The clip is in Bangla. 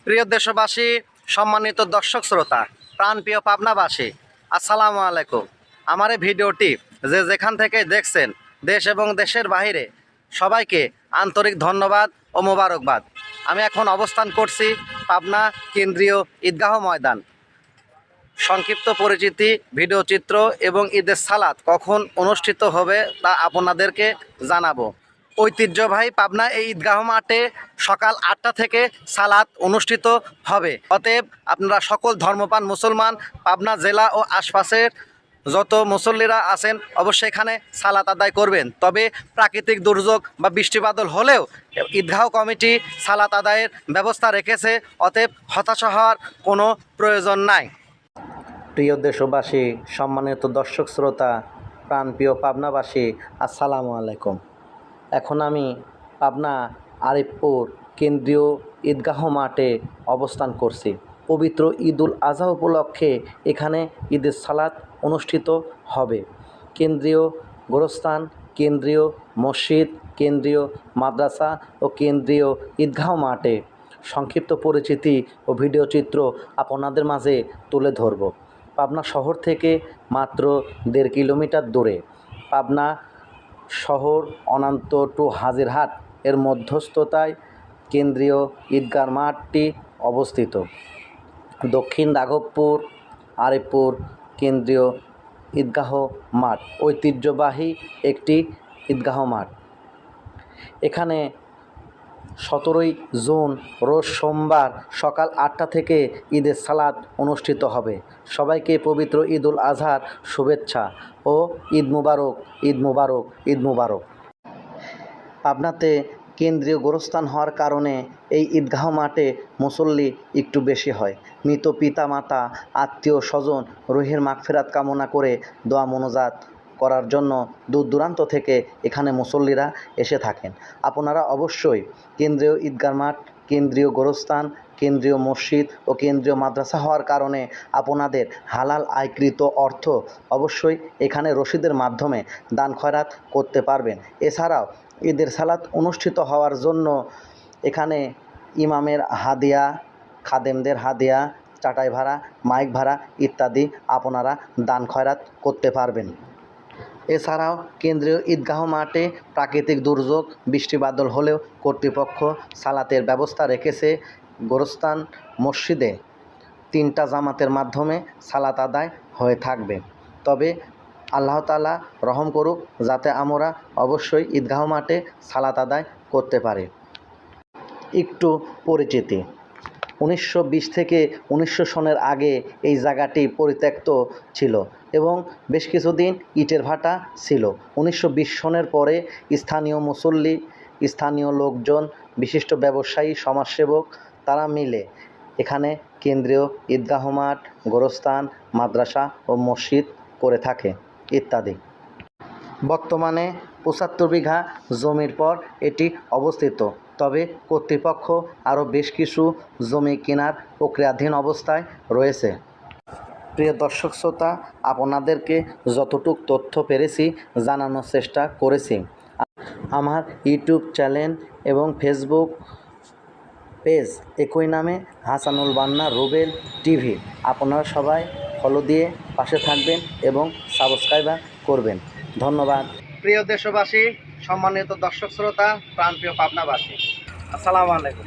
প্রিয় দেশবাসী, সম্মানিত দর্শক শ্রোতা, প্রাণপ্রিয় পাবনাবাসী, আসসালামু আলাইকুম। আমার এই ভিডিওটি যে যেখান থেকে দেখছেন, দেশ এবং দেশের বাইরে, সবাইকে আন্তরিক ধন্যবাদ ও মোবারকবাদ। আমি এখন অবস্থান করছি পাবনা কেন্দ্রীয় ঈদগাহ ময়দান। সংক্ষিপ্ত পরিচিতি, ভিডিও চিত্র এবং ঈদের সালাত কখন অনুষ্ঠিত হবে তা আপনাদেরকে জানাবো। ঐতিহ্যবাহী পাবনা এই ঈদগাহ মাঠে সকাল 8টা থেকে সালাত অনুষ্ঠিত হবে। অতএব আপনারা সকল ধর্মপ্রাণ মুসলমান পাবনা জেলা ও আশপাশের যত মুসল্লিরা আছেন অবশ্যই এখানে সালাত আদায় করবেন। তবে প্রাকৃতিক দুর্যোগ বা বৃষ্টিবাদল হলেও ঈদগাহ কমিটি সালাত আদায়ের ব্যবস্থা রেখেছে, অতএব হতাশা হওয়ার কোনো প্রয়োজন নাই। প্রিয় দেশবাসী, সম্মানিত দর্শক শ্রোতা, প্রাণপ্রিয় পাবনাবাসী, আসসালামু আলাইকুম। এখন আমি পাবনা আরিফপুর কেন্দ্রীয় ঈদগাহ মাঠে অবস্থান করছি। পবিত্র ঈদুল আজহা উপলক্ষে এখানে ঈদের সালাত অনুষ্ঠিত হবে। কেন্দ্রীয় গোরস্থান, কেন্দ্রীয় মসজিদ, কেন্দ্রীয় মাদ্রাসা ও কেন্দ্রীয় ঈদগাহ মাঠে সংক্ষিপ্ত পরিচিতি ও ভিডিও চিত্র আপনাদের মাঝে তুলে ধরব। পাবনা শহর থেকে মাত্র 1.5 কিলোমিটার দূরে পাবনা শহর অনন্ত টু হাজিরহাট এর মধ্যস্থতায় কেন্দ্রীয় ঈদগাহ মাঠটি অবস্থিত। দক্ষিণ রাঘবপুর আরিফপুর কেন্দ্রীয় ঈদগাহ মাঠ ঐতিহ্যবাহী একটি ঈদগাহ মাঠ। এখানে 17ই জুন রোজ সোমবার সকাল 8টা থেকে ঈদের সালাত অনুষ্ঠিত হবে। সবাইকে পবিত্র ঈদুল আজহার শুভেচ্ছা ও ঈদ মুবারক, ঈদ মুবারক, ঈদ মুবারক। পাবনাতে কেন্দ্রীয় গোরস্থান হওয়ার কারণে এই ঈদগাহ মাঠে মুসল্লি একটু বেশি হয়। মৃত পিতা মাতা, আত্মীয় স্বজন রুহের মাগফিরাত কামনা করে দোয়া মোনাজাত করার জন্য দূর দূরান্ত থেকে এখানে মুসল্লিরা এসে থাকেন। আপনারা অবশ্যই কেন্দ্রীয় ঈদগাহ মাঠ, কেন্দ্রীয় গোরস্থান, কেন্দ্রীয় মসজিদ ও কেন্দ্রীয় মাদ্রাসা হওয়ার কারণে আপনাদের হালাল আয়কৃত অর্থ অবশ্যই এখানে রসিদের মাধ্যমে দান খয়রাত করতে পারবেন। এছাড়াও ঈদের সালাত অনুষ্ঠিত হওয়ার জন্য এখানে ইমামের হাদিয়া, খাদেমদের হাদিয়া, চাটাই ভাড়া, মাইক ভাড়া ইত্যাদি আপনারা দান খয়রাত করতে পারবেন। এছাড়াও কেন্দ্রীয় ঈদগাহ মাঠে প্রাকৃতিক দুর্যোগ বৃষ্টিবাদল হলেও কর্তৃপক্ষ সালাতের ব্যবস্থা রেখেছে। গোরস্থান মসজিদে 3টা জামাতের মাধ্যমে সালাত আদায় হয়ে থাকবে। তবে আল্লাহ তাআলা রহম করুক যাতে আমরা অবশ্যই ঈদগাহ মাঠে সালাত আদায় করতে পারি। একটু পরিচিতি। 1920 থেকে 1900 সনের আগে এই জায়গাটি পরিত্যক্ত ছিল এবং বেশ কিছুদিন ইটের ভাটা ছিল। 1920 সনের পরে স্থানীয় মুসল্লি, স্থানীয় লোকজন, বিশিষ্ট ব্যবসায়ী, সমাজসেবক তারা মিলে এখানে কেন্দ্রীয় ঈদগাহ মাঠ, গোরস্থান, মাদ্রাসা ও মসজিদ করে থাকে ইত্যাদি। বর্তমানে 75 বিঘা জমির পর এটি অবস্থিত। তবে কর্তৃপক্ষ আরও বেশ কিছু জমি কেনার প্রক্রিয়াধীন অবস্থায় রয়েছে। প্রিয় দর্শক শ্রোতা, আপনাদেরকে যতটুকু তথ্য পেরেছি জানানোর চেষ্টা করেছি। আমার ইউটিউব চ্যানেল এবং ফেসবুক পেজ একই নামে হাসানুল বান্না রুবেল টিভি। আপনারা সবাই ফলো দিয়ে পাশে থাকবেন এবং সাবস্ক্রাইব করবেন। ধন্যবাদ। প্রিয় দেশবাসী, সম্মানিত দর্শক শ্রোতা, প্রাণপ্রিয় পাবনাবাসী, আসসালামু আলাইকুম।